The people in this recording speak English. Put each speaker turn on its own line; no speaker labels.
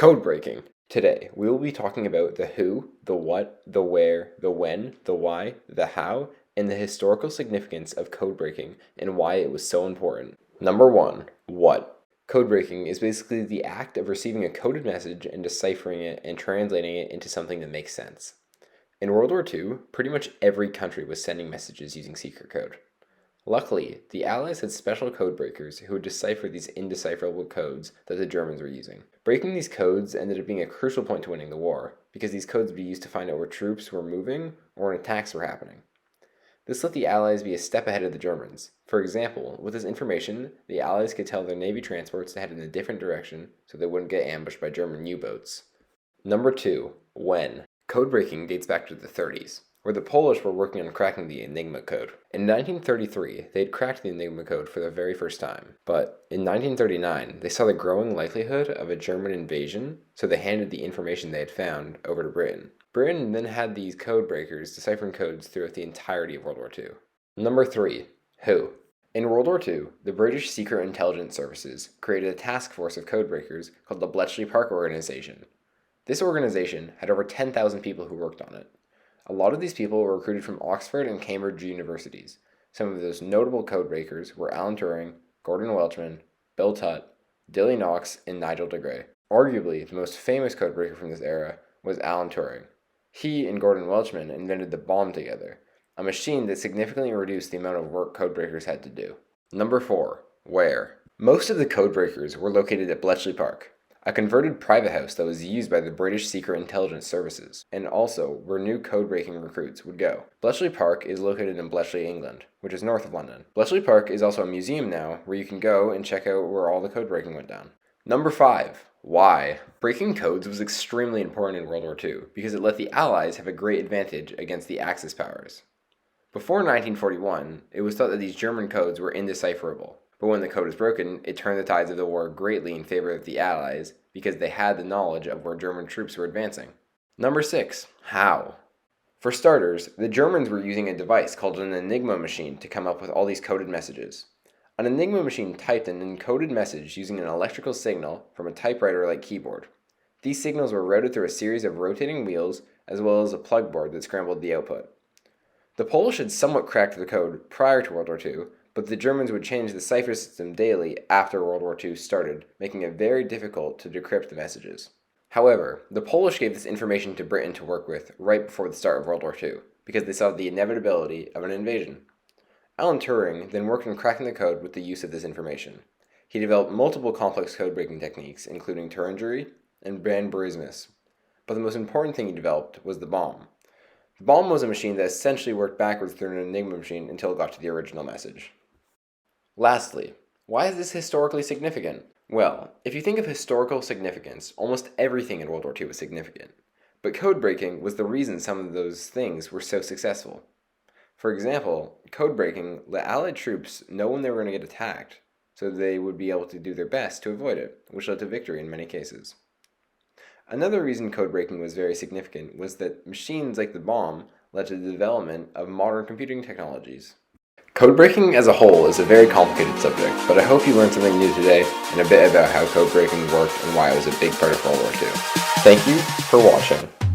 Code breaking. Today, we will be talking about the who, the what, the where, the when, the why, the how, and the historical significance of code breaking and why it was so important. Number 1. What? Code breaking is basically the act of receiving a coded message and deciphering it and translating it into something that makes sense. In World War II, pretty much every country was sending messages using secret code. Luckily, the Allies had special code breakers who would decipher these indecipherable codes that the Germans were using. Breaking these codes ended up being a crucial point to winning the war, because these codes would be used to find out where troops were moving or when attacks were happening. This let the Allies be a step ahead of the Germans. For example, with this information, the Allies could tell their Navy transports to head in a different direction so they wouldn't get ambushed by German U-boats. Number 2. When? Code breaking dates back to the 30s, where the Polish were working on cracking the Enigma code. In 1933, they had cracked the Enigma code for the very first time, but in 1939, they saw the growing likelihood of a German invasion, so they handed the information they had found over to Britain. Britain then had these code breakers deciphering codes throughout the entirety of World War II. Number 3. Who? In World War II, the British Secret Intelligence Services created a task force of code breakers called the Bletchley Park Organization. This organization had over 10,000 people who worked on it. A lot of these people were recruited from Oxford and Cambridge universities. Some of those notable code breakers were Alan Turing, Gordon Welchman, Bill Tutt, Dilly Knox, and Nigel de Grey. Arguably, the most famous code breaker from this era was Alan Turing. He and Gordon Welchman invented the bomb together, a machine that significantly reduced the amount of work code breakers had to do. Number 4. Where? Most of the code breakers were located at Bletchley Park, a converted private house that was used by the British Secret Intelligence Services, and also where new code-breaking recruits would go. Bletchley Park is located in Bletchley, England, which is north of London. Bletchley Park is also a museum now, where you can go and check out where all the code-breaking went down. Number 5. Why? Breaking codes was extremely important in World War II, because it let the Allies have a great advantage against the Axis powers. Before 1941, it was thought that these German codes were indecipherable. But when the code was broken, it turned the tides of the war greatly in favor of the Allies because they had the knowledge of where German troops were advancing. Number 6. How? For starters, the Germans were using a device called an Enigma machine to come up with all these coded messages. An Enigma machine typed an encoded message using an electrical signal from a typewriter-like keyboard. These signals were routed through a series of rotating wheels as well as a plug board that scrambled the output. The Polish had somewhat cracked the code prior to World War II, but the Germans would change the cipher system daily after World War II started, making it very difficult to decrypt the messages. However, the Polish gave this information to Britain to work with right before the start of World War II, because they saw the inevitability of an invasion. Alan Turing then worked on cracking the code with the use of this information. He developed multiple complex code-breaking techniques, including Turingery and Banburismus, but the most important thing he developed was the bomb. The bomb was a machine that essentially worked backwards through an Enigma machine until it got to the original message. Lastly, why is this historically significant? Well, if you think of historical significance, almost everything in World War II was significant. But code breaking was the reason some of those things were so successful. For example, code breaking let Allied troops know when they were going to get attacked, so they would be able to do their best to avoid it, which led to victory in many cases. Another reason code breaking was very significant was that machines like the bomb led to the development of modern computing technologies. Code breaking as a whole is a very complicated subject, but I hope you learned something new today and a bit about how code breaking worked and why it was a big part of World War II. Thank you for watching.